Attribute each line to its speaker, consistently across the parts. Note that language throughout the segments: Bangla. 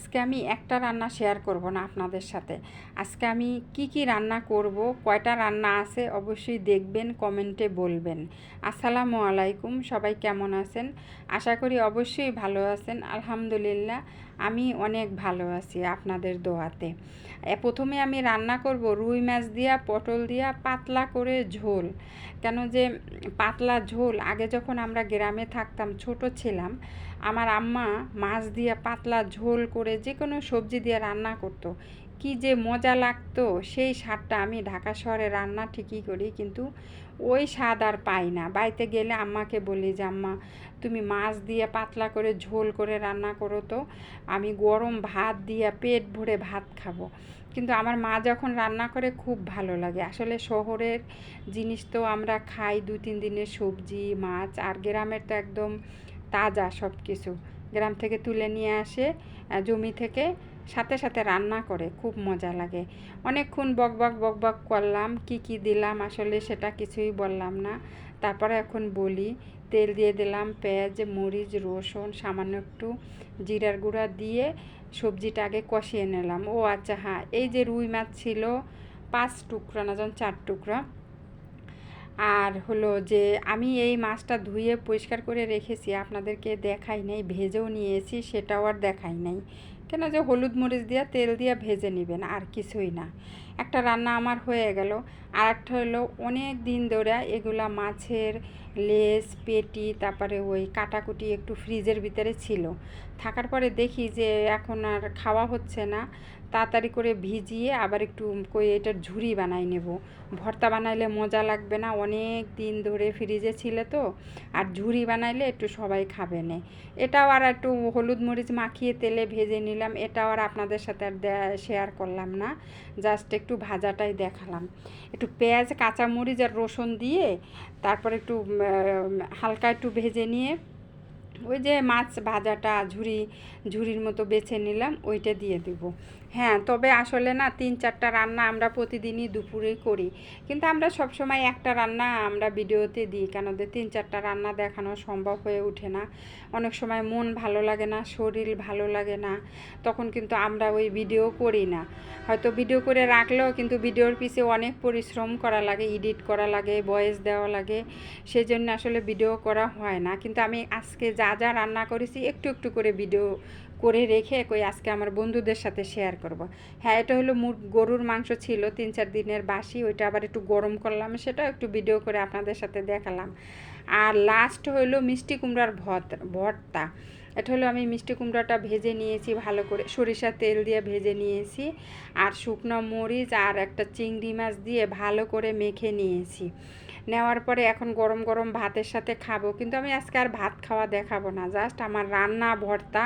Speaker 1: আজকে আমি একটা রান্না শেয়ার করব না আপনাদের সাথে। আজকে আমি কি রান্না করব, কয়টা রান্না আছে অবশ্যই দেখবেন, কমেন্টে বলবেন। আসসালামু আলাইকুম, সবাই কেমন আছেন? আশা করি অবশ্যই ভালো আছেন। আলহামদুলিল্লাহ আমি অনেক ভালো আছি আপনাদের দোয়াতে। প্রথমে আমি রান্না করব রুই মাছ দিয়া, পটল দিয়া পাতলা করে ঝোল। কেন যে পাতলা ঝোল, আগে যখন আমরা গ্রামে থাকতাম, ছোট ছিলাম, আমার আম্মা মাছ দিয়ে পাতলা ঝোল করে যে কোনো সবজি দিয়ে রান্না করতো। কি যে মজা লাগতো! সেই স্বাদটা আমি ঢাকা শহরে রান্না ঠিকই করি, কিন্তু ওই স্বাদ আর পাই না। বাড়িতে গেলে আম্মাকে বলি যে আম্মা, তুমি মাছ দিয়ে পাতলা করে ঝোল করে রান্না করো তো, আমি গরম ভাত দিয়ে পেট ভরে ভাত খাবো। কিন্তু আমার মা যখন রান্না করে খুব ভালো লাগে। আসলে শহরের জিনিস তো আমরা খাই 2-3 দিনের সবজি মাছ, আর গ্রামের তো একদম তাজা সব কিছু, গ্রাম থেকে তুলে নিয়ে আসে জমি থেকে, সাথে সাথে রান্না করে, খুব মজা লাগে। অনেকক্ষণ বকবক করলাম, কি দিলাম আসলে সেটা কিছুই বললাম না। তারপরে এখন বলি, তেল দিয়ে দিলাম, পেঁয়াজ মরিচ রসুন সামান্য একটু জিরার গুঁড়া দিয়ে সবজিটা আগে কষিয়ে নিলাম। ও আচ্ছা, হ্যাঁ, এই যে রুই মাছ ছিল 5 টুকরা না যেন 4 টুকরা। আর হলো যে আমি এই মাছটা ধুয়ে পরিষ্কার করে রেখেছি, আপনাদেরকে দেখাই নাই, ভেজেও নিয়েছি, সেটাও আর দেখাই নাই। কেন যে হলুদ মরিচ দিয়ে তেল দিয়ে ভেজে নেবেন, আর কিছুই না। একটা রান্না আমার হয়ে গেল। আর একটা হলো, অনেক দিন ধরে এগুলা মাছের লেজ পেটি, তারপরে ওই কাটাকুটি একটু ফ্রিজের ভিতরে ছিল, থাকার পরে দেখি যে এখন আর খাওয়া হচ্ছে না। তাড়াতাড়ি করে ভিজিয়ে আবার একটু এটার ঝুরি বানাই নেব। ভর্তা বানাইলে মজা লাগবে না, অনেক দিন ধরে ফ্রিজে ছিল তো। আর ঝুরি বানাইলে একটু সবাই খাবে না। এটাও আর একটু হলুদ মরিচ মাখিয়ে তেলে ভেজে নিলাম, এটাও আর আপনাদের সাথে আর শেয়ার করলাম না, জাস্ট একটু ভাজাটাই দেখালাম। একটু পেঁয়াজ কাঁচামরিচ আর রসুন দিয়ে তারপর একটু হালকা একটু ভেজে নিয়ে ওই যে মাছ ভাজাটা ঝুরির মতো বেছে নিলাম, ওইটা দিয়ে দেব। হ্যাঁ, তবে আসলে না 3-4টা রান্না আমরা প্রতিদিনই দুপুরে করি, কিন্তু আমরা সবসময় একটা রান্না আমরা ভিডিওতে দিই, কেন যে 3-4টা রান্না দেখানো সম্ভব হয়ে ওঠে না। অনেক সময় মন ভালো লাগে না, শরীর ভালো লাগে না, তখন কিন্তু আমরা ওই ভিডিও করি না। হয়তো ভিডিও করে রাখলেও কিন্তু ভিডিওর পিছে অনেক পরিশ্রম করা লাগে, এডিট করা লাগে, ভয়েস দেওয়া লাগে, সেই জন্য আসলে ভিডিও করা হয় না। কিন্তু আমি আজকে যা রান্না করেছি একটু একটু করে ভিডিও করে রেখে আজকে আমার বন্ধুদের সাথে শেয়ার করব। হ্যাঁ, এটা হলো গরুর মাংস ছিল 3-4 দিনের বাসি, ওইটা আবার একটু গরম করলাম, সেটাও একটু ভিডিও করে আপনাদের সাথে দেখালাম। আর লাস্ট হলো মিষ্টি কুমড়ার ভর্তা। এটা হলো, আমি মিষ্টি কুমড়াটা ভেজে নিয়েছি ভালো করে, সরিষার তেল দিয়ে ভেজে নিয়েছি, আর শুকনো মরিচ আর একটা চিংড়ি মাছ দিয়ে ভালো করে মেখে নিয়েছি। নেওয়ার পরে এখন গরম গরম ভাতের সাথে খাবো, কিন্তু আমি আজকে আর ভাত খাওয়া দেখাবো না, জাস্ট আমার রান্না ভর্তা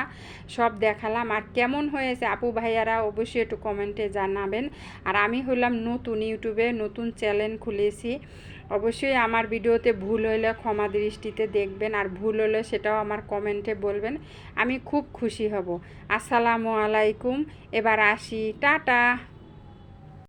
Speaker 1: সব দেখালাম। আর কেমন হয়েছে আপু ভাইয়ারা অবশ্যই একটু কমেন্টে জানাবেন। আর আমি হলাম নতুন, ইউটিউবে নতুন চ্যানেল খুলেছি, অবশ্যই আমার ভিডিওতে ভুল হলে ক্ষমা দৃষ্টিতে দেখবেন, আর ভুল হলে সেটাও আমার কমেন্টে বলবেন, আমি খুব খুশি হব। আসসালামু আলাইকুম, এবার আসি, টাটা।